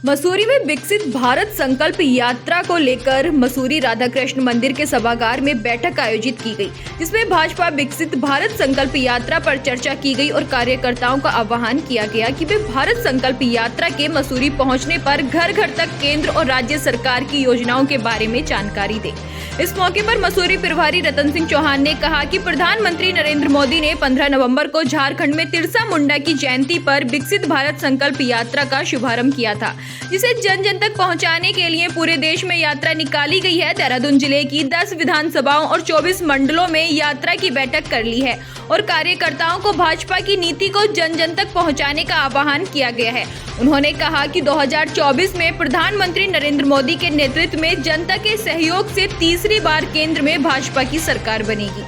मसूरी में विकसित भारत संकल्प यात्रा को लेकर मसूरी राधाकृष्ण मंदिर के सभागार में बैठक आयोजित की गई, जिसमें भाजपा विकसित भारत संकल्प यात्रा पर चर्चा की गई और कार्यकर्ताओं का आह्वान किया गया कि वे भारत संकल्प यात्रा के मसूरी पहुंचने पर घर घर तक केंद्र और राज्य सरकार की योजनाओं के बारे में जानकारी दें। इस मौके पर मसूरी प्रभारी रतन सिंह चौहान ने कहा कि प्रधानमंत्री नरेंद्र मोदी ने 15 नवंबर को झारखंड में तिरसा मुंडा की जयंती पर विकसित भारत संकल्प यात्रा का शुभारंभ किया था, जिसे जन जन तक पहुंचाने के लिए पूरे देश में यात्रा निकाली गई है। देहरादून जिले की 10 विधानसभाओं और 24 मंडलों में यात्रा की बैठक कर ली है और कार्यकर्ताओं को भाजपा की नीति को जन जन तक पहुंचाने का आह्वान किया गया है। उन्होंने कहा कि 2024 में प्रधानमंत्री नरेंद्र मोदी के नेतृत्व में जनता के सहयोग से तीसरी बार केंद्र में भाजपा की सरकार बनेगी।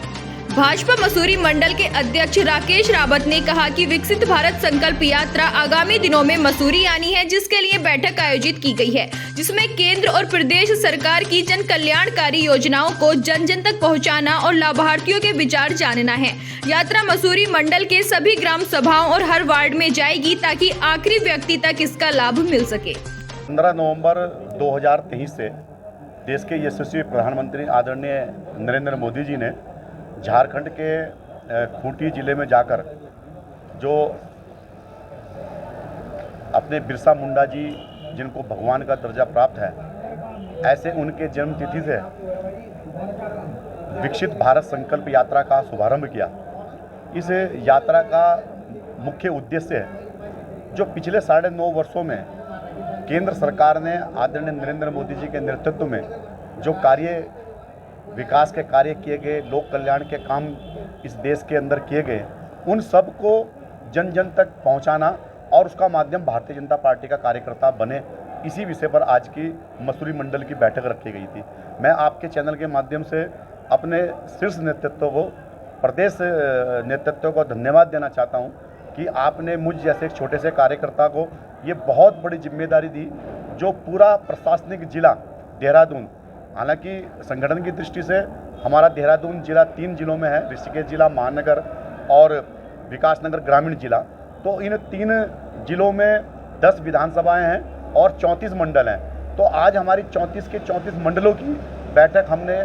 भाजपा मसूरी मंडल के अध्यक्ष राकेश रावत ने कहा कि विकसित भारत संकल्प यात्रा आगामी दिनों में मसूरी आनी है, जिसके लिए बैठक आयोजित की गई है, जिसमें केंद्र और प्रदेश सरकार की जन कल्याणकारी योजनाओं को जन जन तक पहुंचाना और लाभार्थियों के विचार जानना है। यात्रा मसूरी मंडल के सभी ग्राम सभाओं और हर वार्ड में जाएगी ताकि आखिरी व्यक्ति तक इसका लाभ मिल सके। 15 नवंबर 2023 से देश के यशस्वी प्रधानमंत्री आदरणीय नरेंद्र मोदी जी ने झारखंड के खूंटी जिले में जाकर जो अपने बिरसा मुंडा जी, जिनको भगवान का दर्जा प्राप्त है, ऐसे उनके जन्म तिथि से विकसित भारत संकल्प यात्रा का शुभारंभ किया। इस यात्रा का मुख्य उद्देश्य है जो पिछले 9.5 वर्षों में केंद्र सरकार ने आदरणीय नरेंद्र मोदी जी के नेतृत्व में जो विकास के कार्य किए गए, लोक कल्याण के काम इस देश के अंदर किए गए, उन सब को जन जन तक पहुंचाना और उसका माध्यम भारतीय जनता पार्टी का कार्यकर्ता बने, इसी विषय पर आज की मसूरी मंडल की बैठक रखी गई थी। मैं आपके चैनल के माध्यम से अपने शीर्ष नेतृत्व को, प्रदेश नेतृत्व को धन्यवाद देना चाहता हूं कि आपने मुझ जैसे एक छोटे से कार्यकर्ता को ये बहुत बड़ी जिम्मेदारी दी, जो पूरा प्रशासनिक जिला देहरादून, हालांकि संगठन की दृष्टि से हमारा देहरादून जिला 3 जिलों में है, ऋषिकेश जिला, महानगर और विकासनगर ग्रामीण जिला। तो इन 3 जिलों में 10 विधानसभाएं हैं और 34 मंडल हैं। तो आज हमारी 34 के 34 मंडलों की बैठक हमने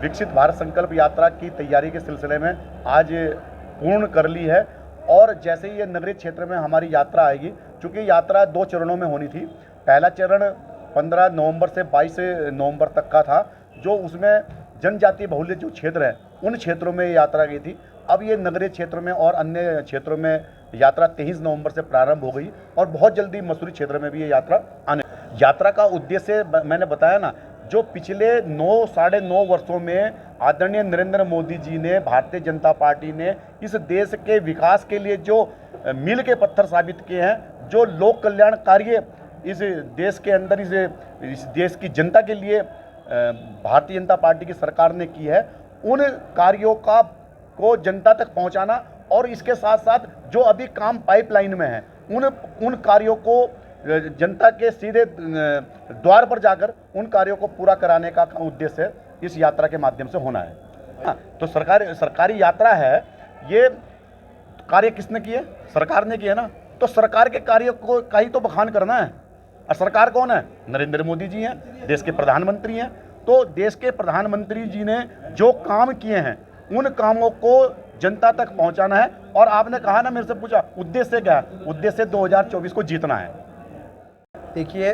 विकसित भारत संकल्प यात्रा की तैयारी के सिलसिले में आज पूर्ण कर ली है। और जैसे ही ये नगरीय क्षेत्र में हमारी यात्रा आएगी, चूँकि यात्रा 2 चरणों में होनी थी। पहला चरण 15 नवंबर से 22 नवंबर तक का था, जो उसमें जनजातीय बहुल्य जो क्षेत्र हैं उन क्षेत्रों में यात्रा गई थी। अब ये नगरीय क्षेत्र में और अन्य क्षेत्रों में यात्रा 23 नवंबर से प्रारंभ हो गई और बहुत जल्दी मसूरी क्षेत्र में भी ये यात्रा आने। यात्रा का उद्देश्य मैंने बताया ना, जो पिछले 9-9.5 वर्षों में आदरणीय नरेंद्र मोदी जी ने, भारतीय जनता पार्टी ने इस देश के विकास के लिए जो मील के पत्थर साबित किए हैं, जो लोक कल्याण कार्य इस देश के अंदर इस देश की जनता के लिए भारतीय जनता पार्टी की सरकार ने की है, उन कार्यों को जनता तक पहुंचाना और इसके साथ साथ जो अभी काम पाइपलाइन में है उन कार्यों को जनता के सीधे द्वार पर जाकर उन कार्यों को पूरा कराने का उद्देश्य इस यात्रा के माध्यम से होना है। हाँ, तो सरकारी यात्रा है। ये कार्य किसने किए? सरकार ने किए ना। तो सरकार के कार्य को का ही तो बखान करना है। और सरकार कौन है? नरेंद्र मोदी जी हैं, देश के प्रधानमंत्री हैं। तो देश के प्रधानमंत्री जी ने जो काम किए हैं उन कामों को जनता तक पहुंचाना है। और आपने कहा ना, मेरे से पूछा उद्देश्य क्या है? उद्देश्य 2024 को जीतना है। देखिए,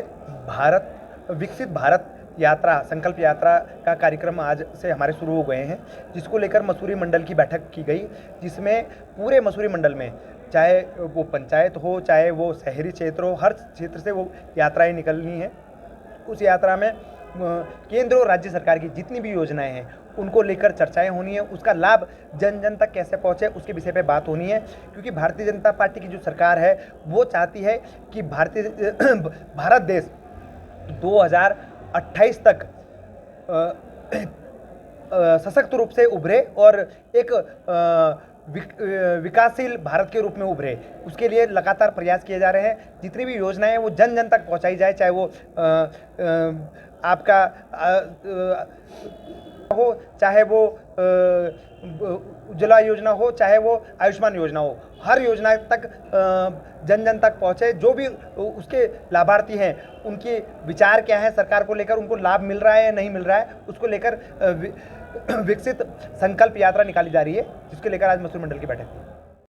विकसित भारत यात्रा, संकल्प यात्रा का कार्यक्रम आज से हमारे शुरू हो गए हैं, जिसको लेकर मसूरी मंडल की बैठक की गई, जिसमें पूरे मसूरी मंडल में, चाहे वो पंचायत हो, चाहे वो शहरी क्षेत्र हो, हर क्षेत्र से वो यात्राएं निकलनी है। उस यात्रा में केंद्र और राज्य सरकार की जितनी भी योजनाएं हैं उनको लेकर चर्चाएं होनी है। उसका लाभ जन जन तक कैसे पहुंचे उसके विषय पे बात होनी है, क्योंकि भारतीय जनता पार्टी की जो सरकार है वो चाहती है कि भारत देश 2028 तक सशक्त रूप से उभरे और एक विकासशील भारत के रूप में उभरे। उसके लिए लगातार प्रयास किए जा रहे हैं। जितनी भी योजनाएं हैं वो जन जन तक पहुंचाई जाए, चाहे वो आपका हो, चाहे वो उज्ज्वला योजना हो, चाहे वो आयुष्मान योजना हो, हर योजना तक जन जन तक पहुँचे। जो भी उसके लाभार्थी हैं उनके विचार क्या है सरकार को लेकर, उनको लाभ मिल रहा है या नहीं मिल रहा है, उसको लेकर विकसित संकल्प यात्रा निकाली जा रही है, जिसको लेकर आज मसूरी मंडल की बैठक हुई।